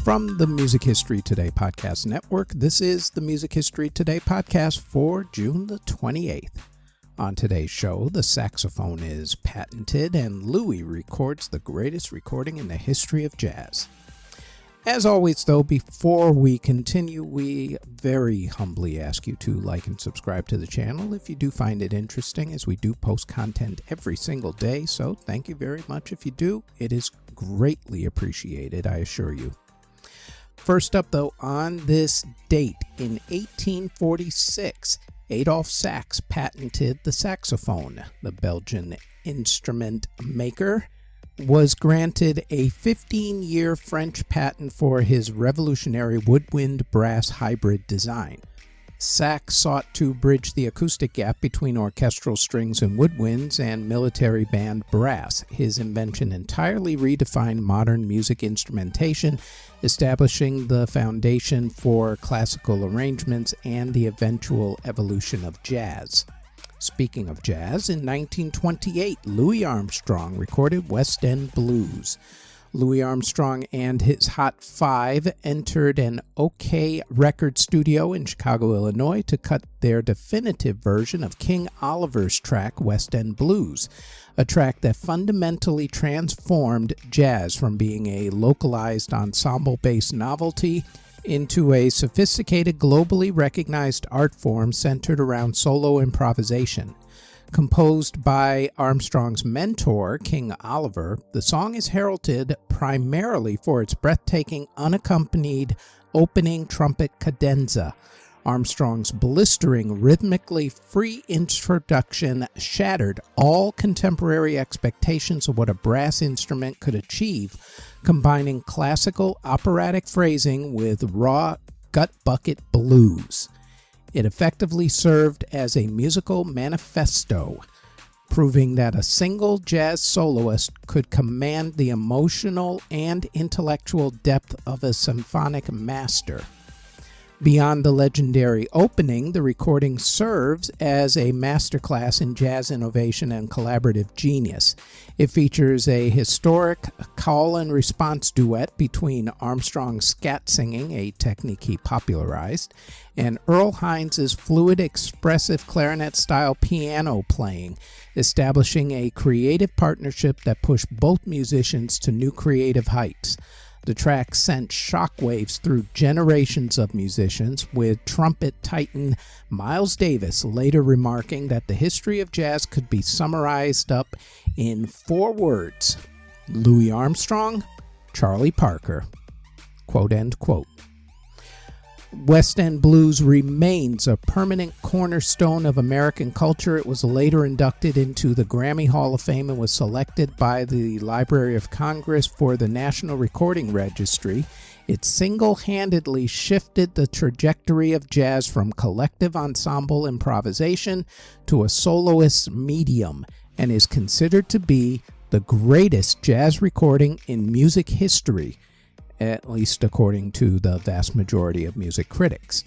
From the Music History Today Podcast Network, this is the Music History Today Podcast for June the 28th. On today's show, the saxophone is patented and Louis records the greatest recording in the history of jazz. As always, though, before we continue, we very humbly ask you to like and subscribe to the channel if you do find it interesting, as we do post content every single day, so thank you very much if you do. It is greatly appreciated, I assure you. First up, though, on this date in 1846, Adolphe Sax patented the saxophone. The Belgian instrument maker was granted a 15-year French patent for his revolutionary woodwind brass hybrid design. Sax sought to bridge the acoustic gap between orchestral strings and woodwinds and military band brass. His invention entirely redefined modern music instrumentation, establishing the foundation for classical arrangements and the eventual evolution of jazz. Speaking of jazz, in 1928, Louis Armstrong recorded West End Blues. Louis Armstrong and his Hot Five entered an OK record studio in Chicago, Illinois to cut their definitive version of King Oliver's track West End Blues, a track that fundamentally transformed jazz from being a localized ensemble-based novelty into a sophisticated, globally recognized art form centered around solo improvisation. Composed by Armstrong's mentor, King Oliver, the song is heralded primarily for its breathtaking, unaccompanied opening trumpet cadenza. Armstrong's blistering, rhythmically free introduction shattered all contemporary expectations of what a brass instrument could achieve, combining classical operatic phrasing with raw gut-bucket blues. It effectively served as a musical manifesto, proving that a single jazz soloist could command the emotional and intellectual depth of a symphonic master. Beyond the legendary opening, the recording serves as a masterclass in jazz innovation and collaborative genius. It features a historic call and response duet between Armstrong's scat singing, a technique he popularized, and Earl Hines' fluid, expressive clarinet-style piano playing, establishing a creative partnership that pushed both musicians to new creative heights. The track sent shockwaves through generations of musicians, with trumpet titan Miles Davis later remarking that the history of jazz could be summarized up in 4 words: Louis Armstrong, Charlie Parker. Quote, end quote. West End Blues remains a permanent cornerstone of American culture. It was later inducted into the Grammy Hall of Fame and was selected by the Library of Congress for the National Recording Registry. It single-handedly shifted the trajectory of jazz from collective ensemble improvisation to a soloist's medium, and is considered to be the greatest jazz recording in music history, at least according to the vast majority of music critics.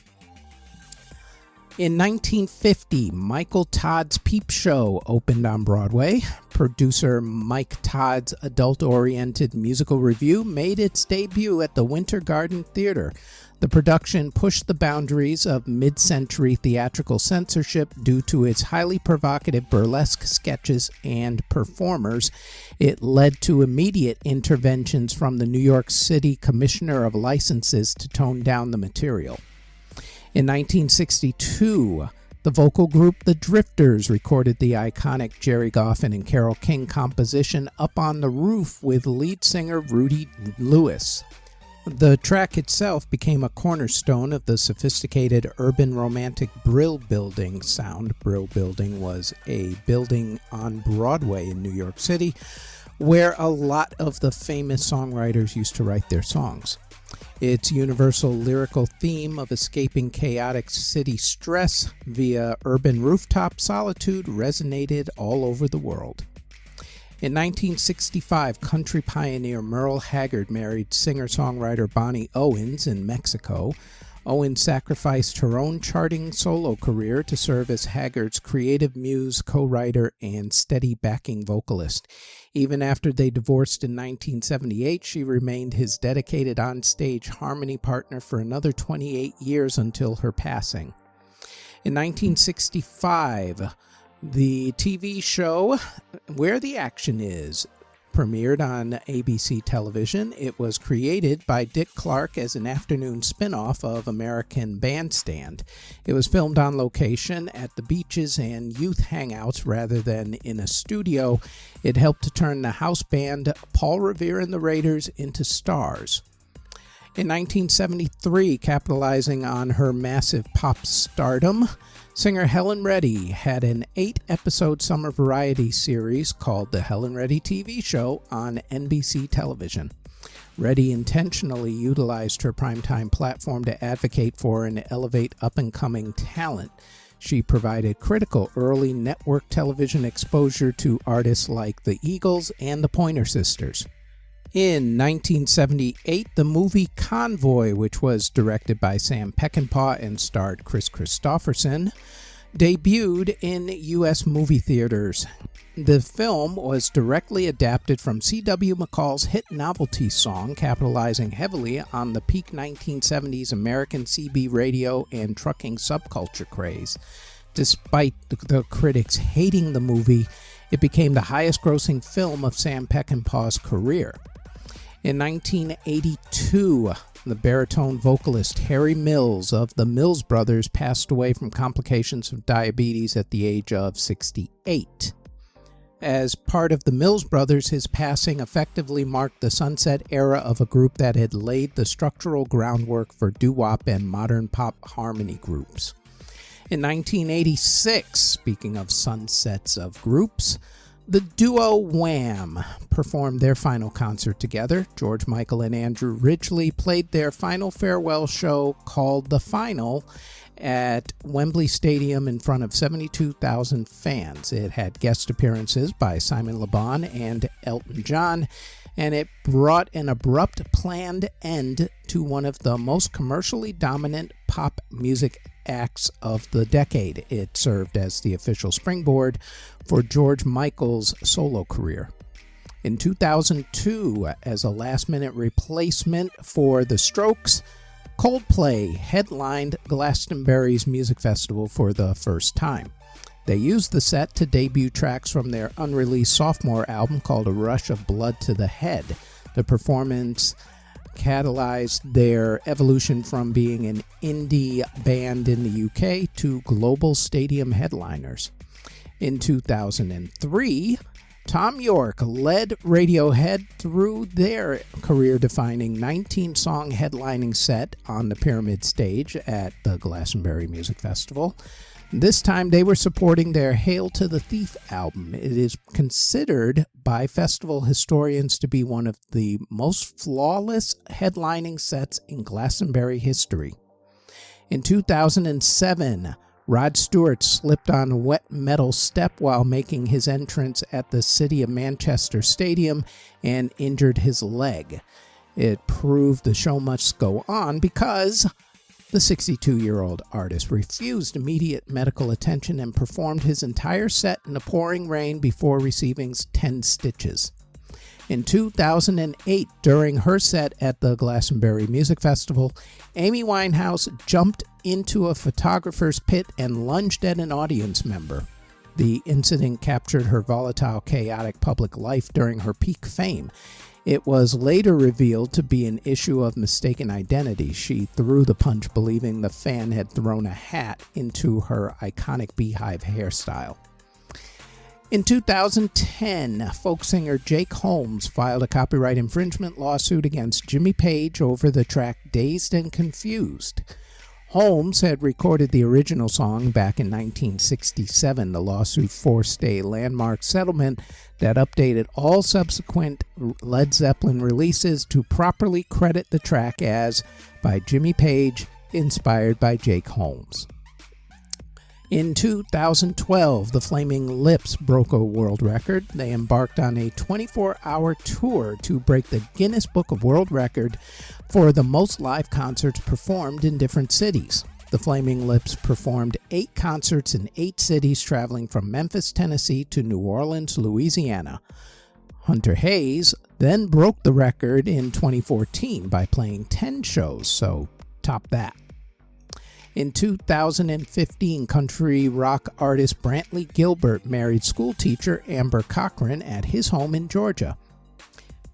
In 1950, Michael Todd's Peep Show opened on Broadway. Producer Mike Todd's adult-oriented musical review made its debut at the Winter Garden Theater. The production pushed the boundaries of mid-century theatrical censorship due to its highly provocative burlesque sketches and performers. It led to immediate interventions from the New York City Commissioner of Licenses to tone down the material. In 1962, the vocal group The Drifters recorded the iconic Jerry Goffin and Carole King composition Up on the Roof with lead singer Rudy Lewis. The track itself became a cornerstone of the sophisticated urban romantic Brill Building sound. Brill Building was a building on Broadway in New York City where a lot of the famous songwriters used to write their songs. Its universal lyrical theme of escaping chaotic city stress via urban rooftop solitude resonated all over the world. In 1965, country pioneer Merle Haggard married singer-songwriter Bonnie Owens in Mexico. Owen sacrificed her own charting solo career to serve as Haggard's creative muse, co-writer, and steady backing vocalist. Even after they divorced in 1978, she remained his dedicated on-stage harmony partner for another 28 years until her passing. In 1965, the TV show Where the Action Is premiered on ABC television. It was created by Dick Clark as an afternoon spin-off of American Bandstand. It was filmed on location at the beaches and youth hangouts rather than in a studio. It helped to turn the house band Paul Revere and the Raiders into stars. In 1973, capitalizing on her massive pop stardom, singer Helen Reddy had an 8-episode summer variety series called The Helen Reddy TV Show on NBC television. Reddy intentionally utilized her primetime platform to advocate for and elevate up-and-coming talent. She provided critical early network television exposure to artists like the Eagles and the Pointer Sisters. In 1978, the movie Convoy, which was directed by Sam Peckinpah and starred Chris Christopherson, debuted in U.S. movie theaters. The film was directly adapted from C.W. McCall's hit novelty song, capitalizing heavily on the peak 1970s American CB radio and trucking subculture craze. Despite the critics hating the movie, it became the highest-grossing film of Sam Peckinpah's career. In 1982, the baritone vocalist Harry Mills of the Mills Brothers passed away from complications of diabetes at the age of 68. As part of the Mills Brothers, his passing effectively marked the sunset era of a group that had laid the structural groundwork for doo-wop and modern pop harmony groups. In 1986, speaking of sunsets of groups, the duo Wham! Performed their final concert together. George Michael and Andrew Ridgeley played their final farewell show called The Final at Wembley Stadium in front of 72,000 fans. It had guest appearances by Simon Le Bon and Elton John, and it brought an abrupt planned end to one of the most commercially dominant pop music acts of the decade. It served as the official springboard for George Michael's solo career. In 2002, as a last-minute replacement for The Strokes, Coldplay headlined Glastonbury's music festival for the first time. They used the set to debut tracks from their unreleased sophomore album called A Rush of Blood to the Head. The performance catalyzed their evolution from being an indie band in the UK to global stadium headliners. In 2003, Thom Yorke led Radiohead through their career-defining 19-song headlining set on the Pyramid Stage at the Glastonbury Music Festival. This time they were supporting their Hail to the Thief album. It is considered by festival historians to be one of the most flawless headlining sets in Glastonbury history. In 2007, Rod Stewart slipped on a wet metal step while making his entrance at the City of Manchester Stadium and injured his leg. It proved the show must go on because the 62-year-old artist refused immediate medical attention and performed his entire set in the pouring rain before receiving 10 stitches. In 2008, during her set at the Glastonbury Music Festival, Amy Winehouse jumped into a photographer's pit and lunged at an audience member. The incident captured her volatile, chaotic public life during her peak fame. It was later revealed to be an issue of mistaken identity. She threw the punch believing the fan had thrown a hat into her iconic beehive hairstyle. In 2010, folk singer Jake Holmes filed a copyright infringement lawsuit against Jimmy Page over the track Dazed and Confused. Holmes had recorded the original song back in 1967. The lawsuit forced a landmark settlement that updated all subsequent Led Zeppelin releases to properly credit the track as by Jimmy Page, inspired by Jake Holmes. In 2012, the Flaming Lips broke a world record. They embarked on a 24-hour tour to break the Guinness Book of World Record for the most live concerts performed in different cities. The Flaming Lips performed 8 concerts in 8 cities, traveling from Memphis, Tennessee to New Orleans, Louisiana. Hunter Hayes then broke the record in 2014 by playing 10 shows, so top that. In 2015, country rock artist Brantley Gilbert married schoolteacher Amber Cochran at his home in Georgia.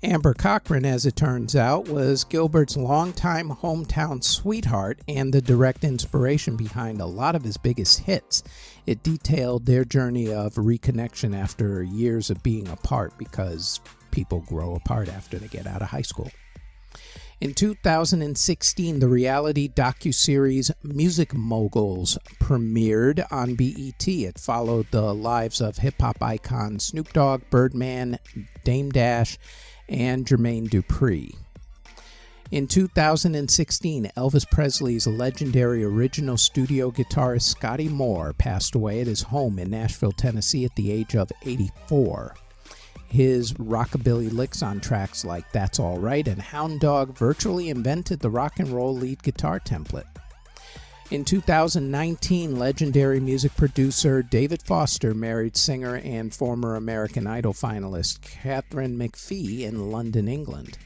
Amber Cochran, as it turns out, was Gilbert's longtime hometown sweetheart and the direct inspiration behind a lot of his biggest hits. It detailed their journey of reconnection after years of being apart, because people grow apart after they get out of high school. In 2016, the reality docuseries Music Moguls premiered on BET. It followed the lives of hip-hop icons Snoop Dogg, Birdman, Dame Dash, and Jermaine Dupri. In 2016, Elvis Presley's legendary original studio guitarist Scotty Moore passed away at his home in Nashville, Tennessee at the age of 84. His rockabilly licks on tracks like That's All Right and Hound Dog virtually invented the rock and roll lead guitar template. In 2019, legendary music producer David Foster married singer and former American Idol finalist Catherine McPhee in London, England.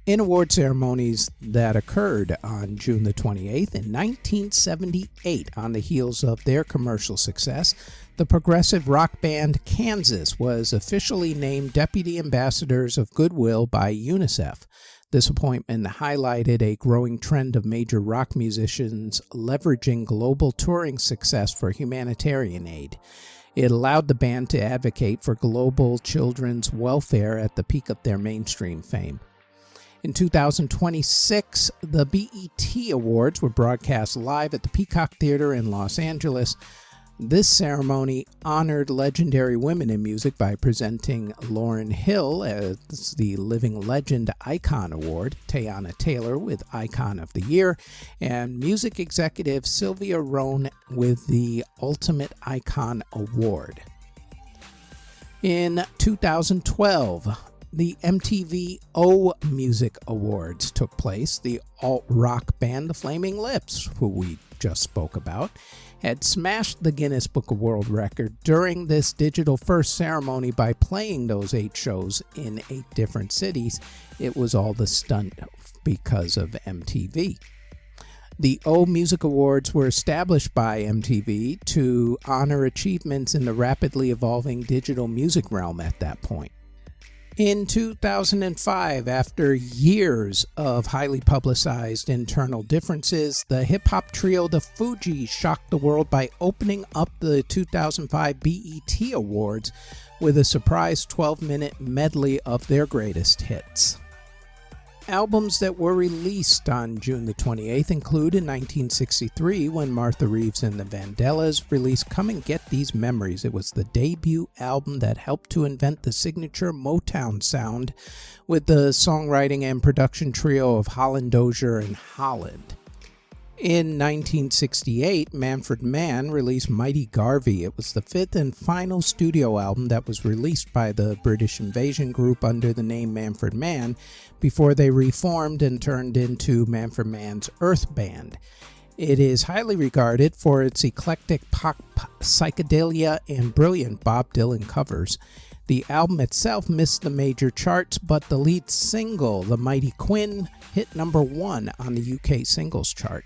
In award ceremonies that occurred on June the 28th, in 1978, on the heels of their commercial success, the progressive rock band Kansas was officially named Deputy Ambassadors of Goodwill by UNICEF. This appointment highlighted a growing trend of major rock musicians leveraging global touring success for humanitarian aid. It allowed the band to advocate for global children's welfare at the peak of their mainstream fame. In 2026, the BET Awards were broadcast live at the Peacock Theater in Los Angeles. This ceremony honored legendary women in music by presenting Lauryn Hill as the Living Legend Icon Award, Teyana Taylor with Icon of the Year, and music executive Sylvia Rhone with the Ultimate Icon Award. In 2012, the MTV O Music Awards took place. The alt-rock band The Flaming Lips, who we just spoke about, had smashed the Guinness Book of World Record during this digital-first ceremony by playing those 8 shows in 8 different cities. It was all the stunt because of MTV. The O Music Awards were established by MTV to honor achievements in the rapidly evolving digital music realm at that point. In 2005, after years of highly publicized internal differences, the hip-hop trio The Fugees shocked the world by opening up the 2005 BET Awards with a surprise 12-minute medley of their greatest hits. Albums that were released on June the 28th include in 1963 when Martha Reeves and the Vandellas released Come and Get These Memories. It was the debut album that helped to invent the signature Motown sound with the songwriting and production trio of Holland Dozier and Holland. In 1968, Manfred Mann released Mighty Garvey. It was the 5th and final studio album that was released by the British Invasion Group under the name Manfred Mann before they reformed and turned into Manfred Mann's Earth Band. It is highly regarded for its eclectic pop, psychedelia, and brilliant Bob Dylan covers. The album itself missed the major charts, but the lead single, The Mighty Quinn, hit number 1 on the UK singles chart.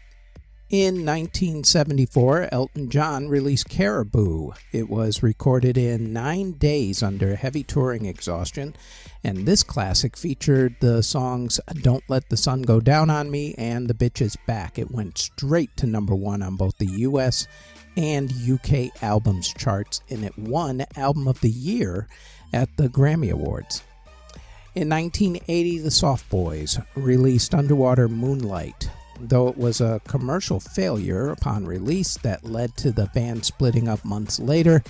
In 1974, Elton John released Caribou. It was recorded in 9 days under heavy touring exhaustion, and this classic featured the songs Don't Let the Sun Go Down on Me and The Bitch Is Back. It went straight to number 1 on both the US and UK albums charts, and it won Album of the Year at the Grammy Awards. In 1980, the Soft Boys released Underwater Moonlight. Though it was a commercial failure upon release that led to the band splitting up months later,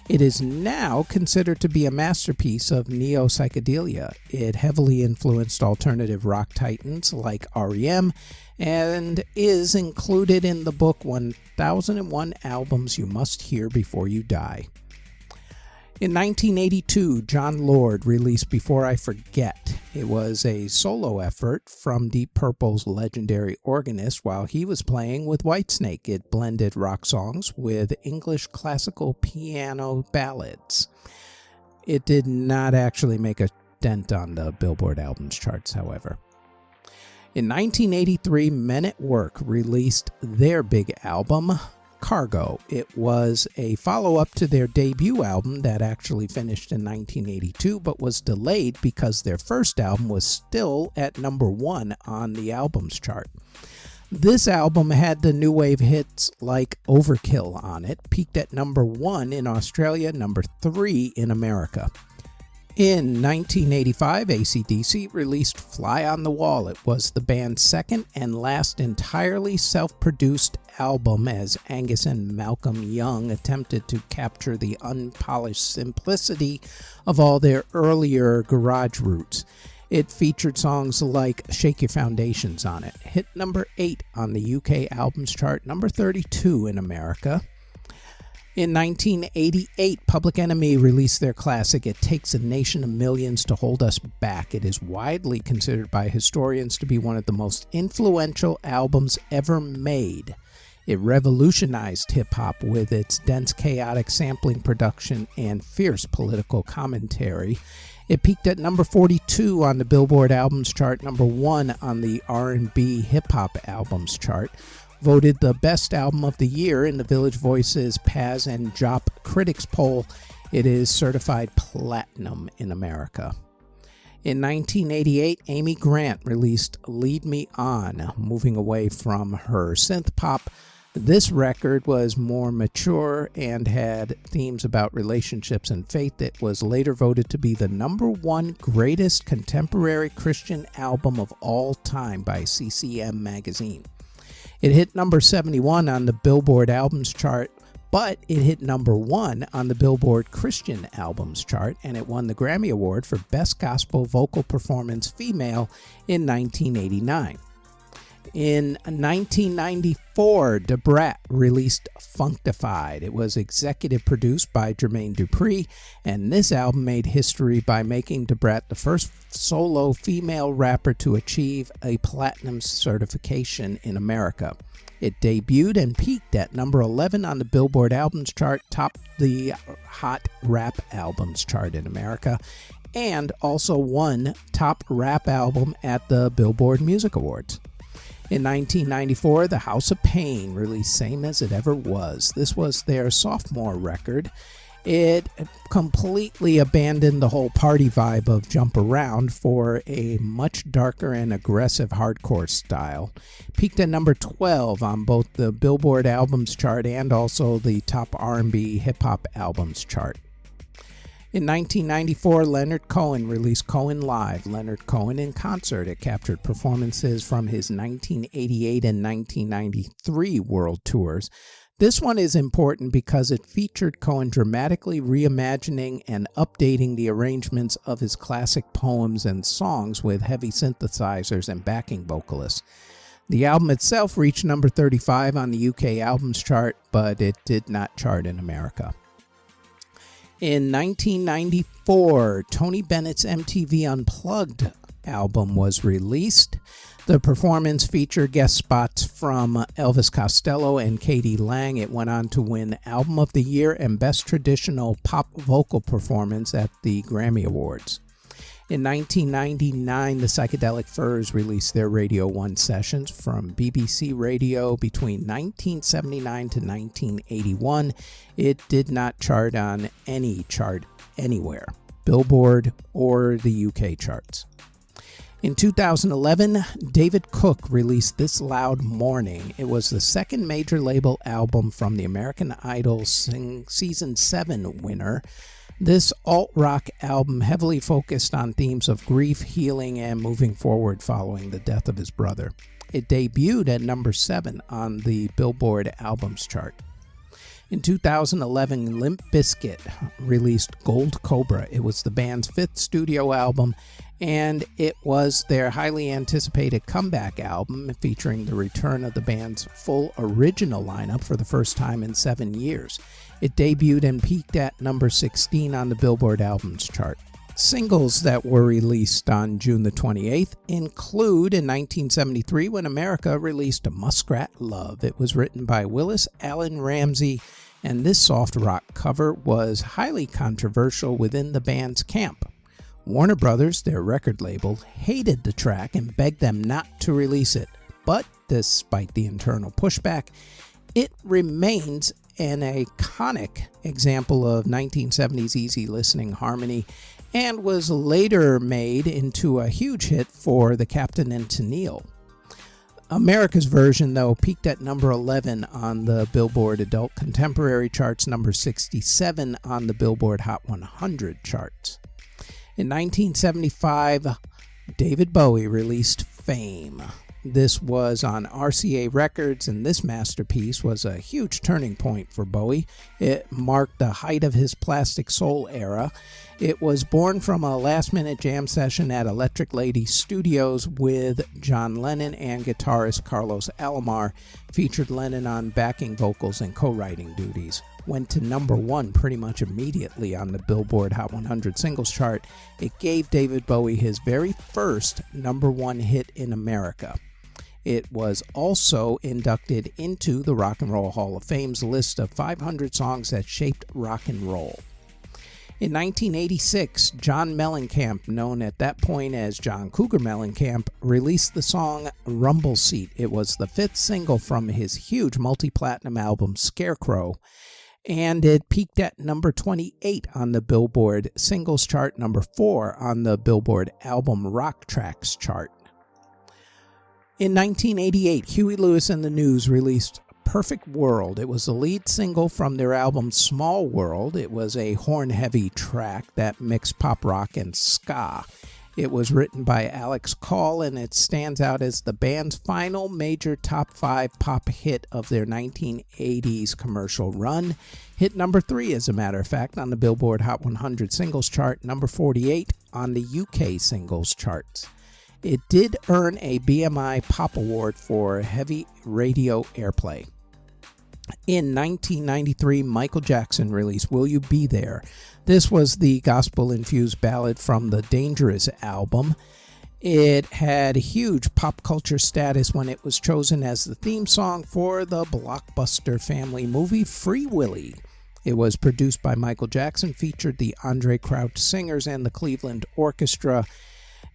It is now considered to be a masterpiece of neo-psychedelia. It heavily influenced alternative rock titans like REM and is included in the book 1001 Albums You Must Hear Before You Die. In 1982, John Lord released Before I Forget. It was a solo effort from Deep Purple's legendary organist while he was playing with Whitesnake. It blended rock songs with English classical piano ballads. It did not actually make a dent on the Billboard Albums charts, however. In 1983, Men at Work released their big album, Cargo. It was a follow-up to their debut album that actually finished in 1982, but was delayed because their first album was still at number 1 on the albums chart. This album had the new wave hits like Overkill on it, peaked at number 1 in Australia, number 3 in America. In 1985, AC/DC released Fly on the Wall. It was the band's second and last entirely self-produced album as Angus and Malcolm Young attempted to capture the unpolished simplicity of all their earlier garage roots. It featured songs like Shake Your Foundations on it. Hit number 8 on the UK albums chart, number 32 in America. In 1988, Public Enemy released their classic, It Takes a Nation of Millions to Hold Us Back. It is widely considered by historians to be one of the most influential albums ever made. It revolutionized hip-hop with its dense, chaotic sampling production and fierce political commentary. It peaked at number 42 on the Billboard Albums chart, number 1 on the R&B hip-hop albums chart. Voted the best album of the year in the Village Voice's Paz and Jop Critics poll. It is certified platinum in America. In 1988, Amy Grant released Lead Me On, moving away from her synth pop. This record was more mature and had themes about relationships and faith. It was later voted to be the number 1 greatest contemporary Christian album of all time by CCM magazine. It hit number 71 on the Billboard Albums chart, but it hit number 1 on the Billboard Christian Albums chart, and it won the Grammy Award for Best Gospel Vocal Performance Female in 1989. In 1994, Da Brat released Functified. It was executive produced by Jermaine Dupri, and this album made history by making Da Brat the first solo female rapper to achieve a platinum certification in America. It debuted and peaked at number 11 on the Billboard Albums chart, topped the Hot Rap Albums chart in America, and also won Top Rap Album at the Billboard Music Awards. In 1994, The House of Pain released Same As It Ever Was. This was their sophomore record. It completely abandoned the whole party vibe of Jump Around for a much darker and aggressive hardcore style. Peaked at number 12 on both the Billboard Albums chart and also the Top R&B Hip Hop Albums chart. In 1994, Leonard Cohen released Cohen Live, Leonard Cohen in Concert. It captured performances from his 1988 and 1993 world tours. This one is important because it featured Cohen dramatically reimagining and updating the arrangements of his classic poems and songs with heavy synthesizers and backing vocalists. The album itself reached number 35 on the UK albums chart, but it did not chart in America. In 1994, Tony Bennett's MTV Unplugged album was released. The performance featured guest spots from Elvis Costello and Katie Lang. It went on to win Album of the Year and Best Traditional Pop Vocal Performance at the Grammy Awards. In 1999, the Psychedelic Furs released their Radio 1 sessions from BBC Radio between 1979 to 1981. It did not chart on any chart anywhere, Billboard or the UK charts. In 2011, David Cook released This Loud Morning. It was the second major label album from the American Idol Season 7 winner. This alt-rock album heavily focused on themes of grief, healing, and moving forward following the death of his brother. It debuted at number 7 on the Billboard Albums chart. In 2011, Limp Bizkit released Gold Cobra. It was the band's 5th studio album, and it was their highly anticipated comeback album featuring the return of the band's full original lineup for the first time in 7 years. It debuted and peaked at number 16 on the Billboard Albums chart. Singles that were released on June the 28th include in 1973 when America released Muskrat Love. It was written by Willis Allen Ramsey, and this soft rock cover was highly controversial within the band's camp. Warner Brothers, their record label, hated the track and begged them not to release it. But despite the internal pushback, it remains an iconic example of 1970s easy listening harmony and was later made into a huge hit for the Captain and Tennille. America's version, though, peaked at number 11 on the Billboard Adult Contemporary charts, number 67 on the Billboard Hot 100 charts. In 1975, David Bowie released Fame. This was on RCA Records, and this masterpiece was a huge turning point for Bowie. It marked the height of his Plastic Soul era. It was born from a last-minute jam session at Electric Lady Studios with John Lennon and guitarist Carlos Alomar, featured Lennon on backing vocals and co-writing duties. Went to number 1 pretty much immediately on the Billboard Hot 100 singles chart. It gave David Bowie his very first number 1 hit in America. It was also inducted into the Rock and Roll Hall of Fame's list of 500 songs that shaped rock and roll. In 1986, John Mellencamp, known at that point as John Cougar Mellencamp, released the song Rumble Seat. It was the 5th single from his huge multi-platinum album Scarecrow, and it peaked at number 28 on the Billboard Singles chart, number 4 on the Billboard Album Rock Tracks chart. In 1988, Huey Lewis and the News released Perfect World. It was the lead single from their album Small World. It was a horn-heavy track that mixed pop rock and ska. It was written by Alex Call, and it stands out as the band's final major top 5 pop hit of their 1980s commercial run. Hit number 3, as a matter of fact, on the Billboard Hot 100 singles chart, number 48 on the UK singles charts. It did earn a BMI Pop Award for heavy radio airplay. In 1993, Michael Jackson released Will You Be There? This was the gospel-infused ballad from the Dangerous album. It had huge pop culture status when it was chosen as the theme song for the blockbuster family movie Free Willy. It was produced by Michael Jackson, featured the Andre Crouch Singers and the Cleveland Orchestra.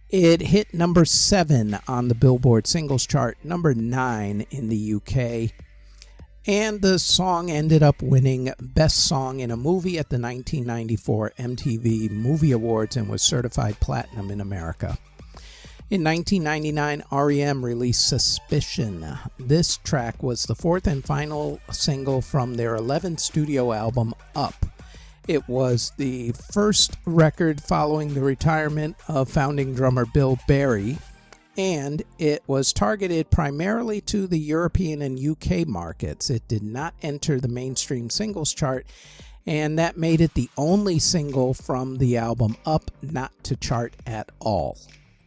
It hit number 7 on the Billboard Singles chart, number 9 in the UK, and the song ended up winning Best Song in a Movie at the 1994 MTV Movie Awards and was certified platinum in America. In 1999, REM released Suspicion. This track was the 4th and final single from their 11th studio album, Up. It was the first record following the retirement of founding drummer Bill Berry, and it was targeted primarily to the European and UK markets. It did not enter the mainstream singles chart, and that made it the only single from the album Up not to chart at all.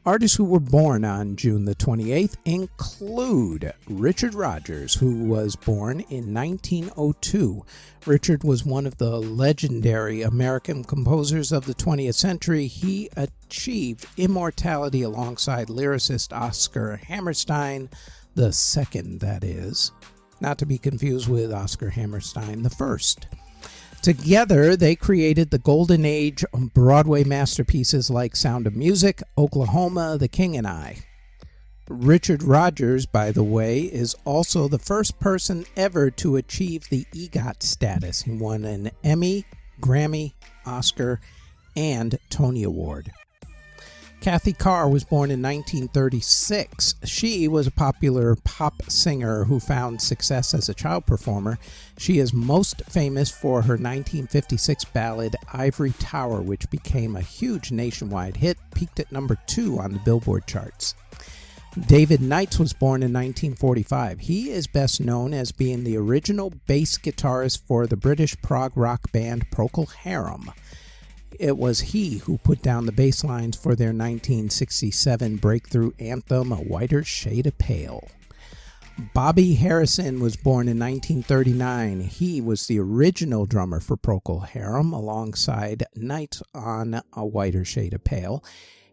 Artists who were born on June the 28th include Richard Rodgers, who was born in 1902. Richard was one of the legendary American composers of the 20th century. He achieved immortality alongside lyricist Oscar Hammerstein II, that is, not to be confused with Oscar Hammerstein I. Together, they created the golden age Broadway masterpieces like Sound of Music, Oklahoma, The King and I. Richard Rodgers, by the way, is also the first person ever to achieve the EGOT status. He won an Emmy, Grammy, Oscar, and Tony Award. Kathy Carr was born in 1936. She was a popular pop singer who found success as a child performer. She is most famous for her 1956 ballad Ivory Tower, which became a huge nationwide hit, peaked at number 2 on the Billboard charts. David Knights was born in 1945. He is best known as being the original bass guitarist for the British prog rock band Procol Harum. It was he who put down the bass lines for their 1967 breakthrough anthem, A Whiter Shade of Pale. Bobby Harrison was born in 1939. He was the original drummer for Procol Harum alongside Knights on A Whiter Shade of Pale.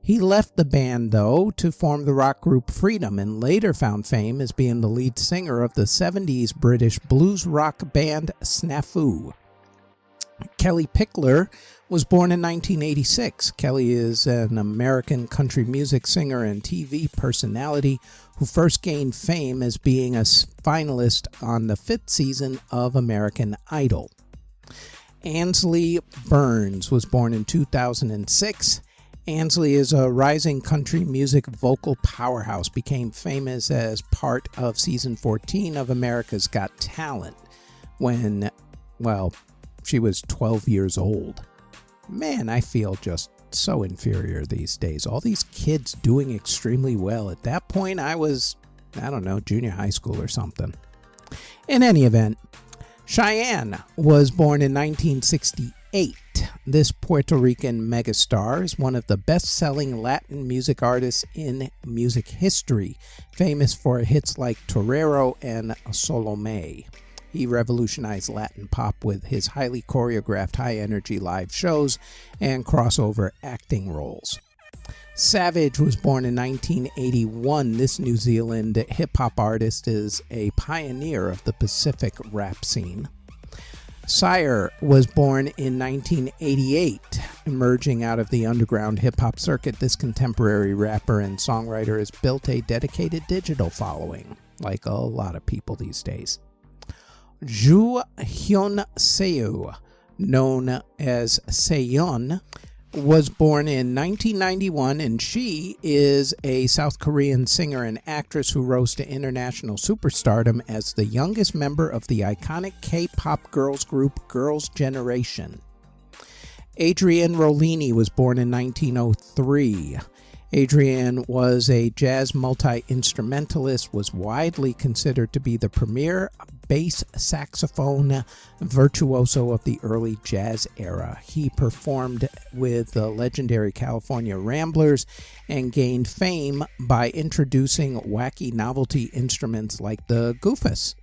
He left the band, though, to form the rock group Freedom and later found fame as being the lead singer of the 70s British blues rock band Snafu. Kelly Pickler was born in 1986. Kelly is an American country music singer and TV personality who first gained fame as being a finalist on the 5th season of American Idol. Ansley Burns was born in 2006. Ansley is a rising country music vocal powerhouse, became famous as part of season 14 of America's Got Talent when, she was 12 years old. Man, I feel just so inferior these days. All these kids doing extremely well. At that point, I was, junior high school or something. In any event, Cheyenne was born in 1968. This Puerto Rican megastar is one of the best-selling Latin music artists in music history, famous for hits like Torero and Solomé. He revolutionized Latin pop with his highly choreographed, high-energy live shows and crossover acting roles. Savage was born in 1981. This New Zealand hip-hop artist is a pioneer of the Pacific rap scene. Sire was born in 1988. Emerging out of the underground hip-hop circuit, this contemporary rapper and songwriter has built a dedicated digital following, like a lot of people these days. Joo Hyun Seo, known as Seyeon, was born in 1991, and she is a South Korean singer and actress who rose to international superstardom as the youngest member of the iconic K-pop girls group Girls' Generation. Adrienne Rollini was born in 1903. Adrienne was a jazz multi-instrumentalist, was widely considered to be the premier bass saxophone virtuoso of the early jazz era. He performed with the legendary California Ramblers and gained fame by introducing wacky novelty instruments like the goofus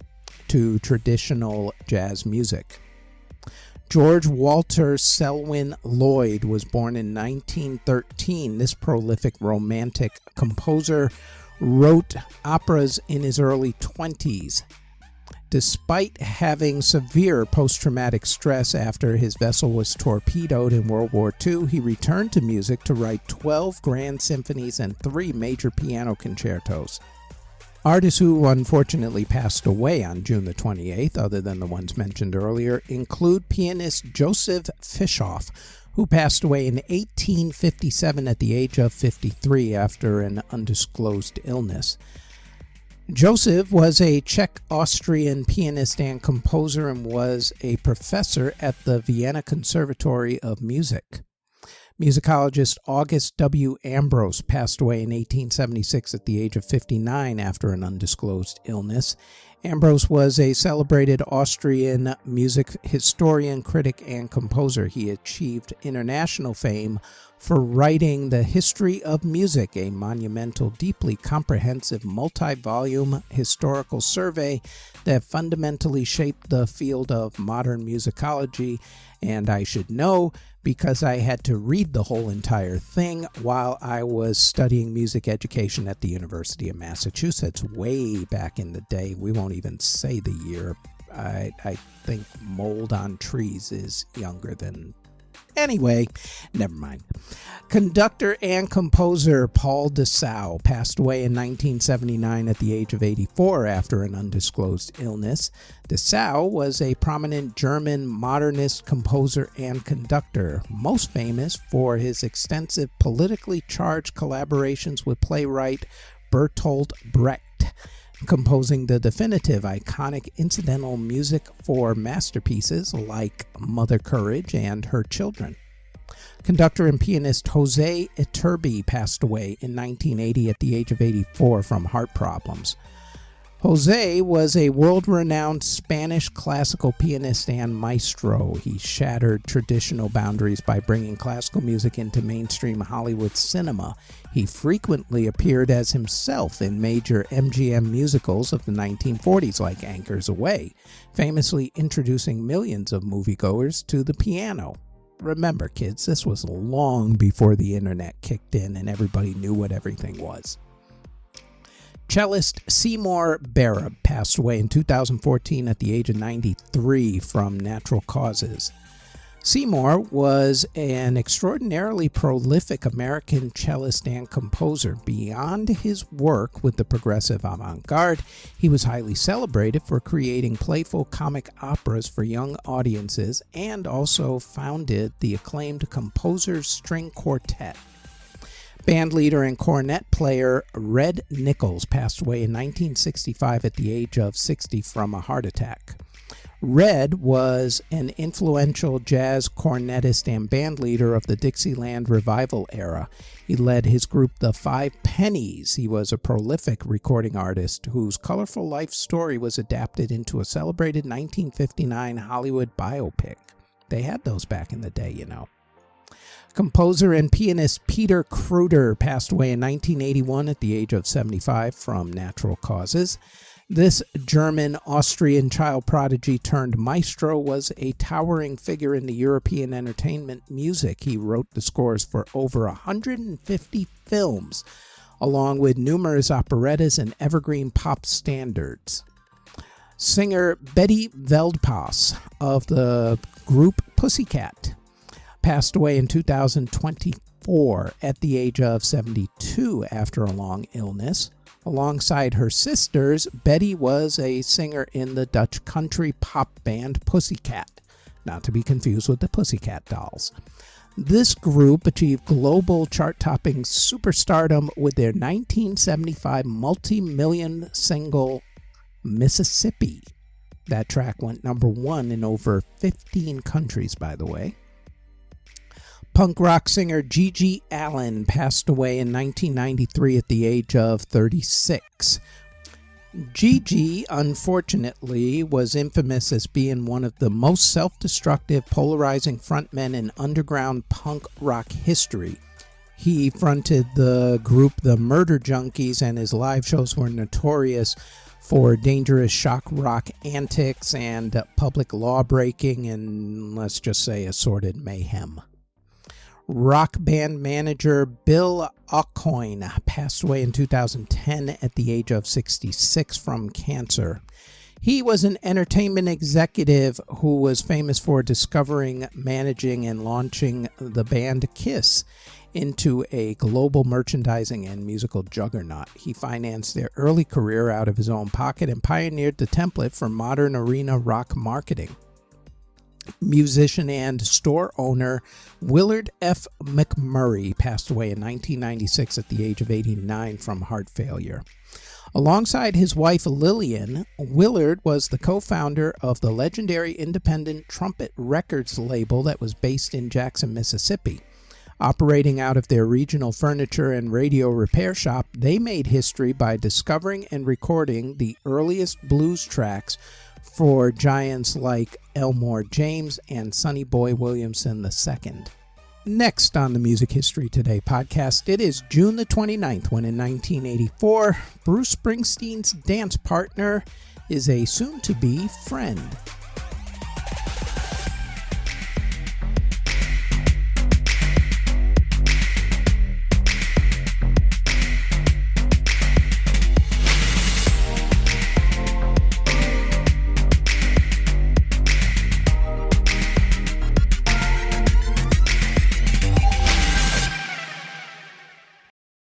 to traditional jazz music. George Walter Selwyn Lloyd was born in 1913. This prolific romantic composer wrote operas in his early 20s. Despite having severe post-traumatic stress after his vessel was torpedoed in World War II, he returned to music to write 12 grand symphonies and 3 major piano concertos. Artists who unfortunately passed away on June the 28th, other than the ones mentioned earlier, include pianist Joseph Fischoff, who passed away in 1857 at the age of 53 after an undisclosed illness. Joseph was a Czech-Austrian pianist and composer and was a professor at the Vienna Conservatory of Music. Musicologist August W. Ambrose passed away in 1876 at the age of 59 after an undisclosed illness. Ambrose was a celebrated Austrian music historian, critic, and composer. He achieved international fame for writing The History of Music, a monumental, deeply comprehensive, multi-volume historical survey that fundamentally shaped the field of modern musicology. And I should know because I had to read the whole entire thing while I was studying music education at the University of Massachusetts way back in the day. We won't even say the year. I think Mold on Trees is younger than... Anyway, never mind. Conductor and composer Paul Dessau passed away in 1979 at the age of 84 after an undisclosed illness. Dessau was a prominent German modernist composer and conductor, most famous for his extensive politically charged collaborations with playwright Bertolt Brecht, composing the definitive iconic incidental music for masterpieces like Mother Courage and Her Children. Conductor and pianist Jose Iturbi passed away in 1980 at the age of 84 from heart problems. Jose was a world-renowned Spanish classical pianist and maestro. He shattered traditional boundaries by bringing classical music into mainstream Hollywood cinema. He frequently appeared as himself in major MGM musicals of the 1940s like Anchors Aweigh, famously introducing millions of moviegoers to the piano. Remember, kids, this was long before the internet kicked in and everybody knew what everything was. Cellist Seymour Barab passed away in 2014 at the age of 93 from natural causes. Seymour was an extraordinarily prolific American cellist and composer. Beyond his work with the progressive avant-garde, he was highly celebrated for creating playful comic operas for young audiences and also founded the acclaimed Composers String Quartet. Bandleader and cornet player Red Nichols passed away in 1965 at the age of 60 from a heart attack. Red was an influential jazz cornetist and bandleader of the Dixieland Revival era. He led his group the Five Pennies. He was a prolific recording artist whose colorful life story was adapted into a celebrated 1959 Hollywood biopic. They had those back in the day, you know. Composer and pianist Peter Kruder passed away in 1981 at the age of 75 from natural causes. This German-Austrian child prodigy turned maestro was a towering figure in the European entertainment music. He wrote the scores for over 150 films, along with numerous operettas and evergreen pop standards. Singer Betty Veldpass of the group Pussycat passed away in 2024 at the age of 72 after a long illness. Alongside her sisters, Betty was a singer in the Dutch country pop band Pussycat, not to be confused with the Pussycat Dolls. This group achieved global chart-topping superstardom with their 1975 multi-million single, Mississippi. That track went number 1 in over 15 countries, by the way. Punk rock singer Gigi Allen passed away in 1993 at the age of 36. Gigi, unfortunately, was infamous as being one of the most self-destructive, polarizing frontmen in underground punk rock history. He fronted the group The Murder Junkies, and his live shows were notorious for dangerous shock rock antics and public law-breaking and, let's just say, assorted mayhem. Rock band manager Bill Aucoin passed away in 2010 at the age of 66 from cancer. He was an entertainment executive who was famous for discovering, managing, and launching the band Kiss into a global merchandising and musical juggernaut. He financed their early career out of his own pocket and pioneered the template for modern arena rock marketing. Musician and store owner Willard F. McMurray passed away in 1996 at the age of 89 from heart failure. Alongside his wife Lillian, Willard was the co-founder of the legendary independent Trumpet Records label that was based in Jackson, Mississippi. Operating out of their regional furniture and radio repair shop, they made history by discovering and recording the earliest blues tracks for giants like Elmore James and Sonny Boy Williamson II. Next on the Music History Today podcast, it is June the 29th when in 1984, Bruce Springsteen's dance partner is a soon-to-be friend.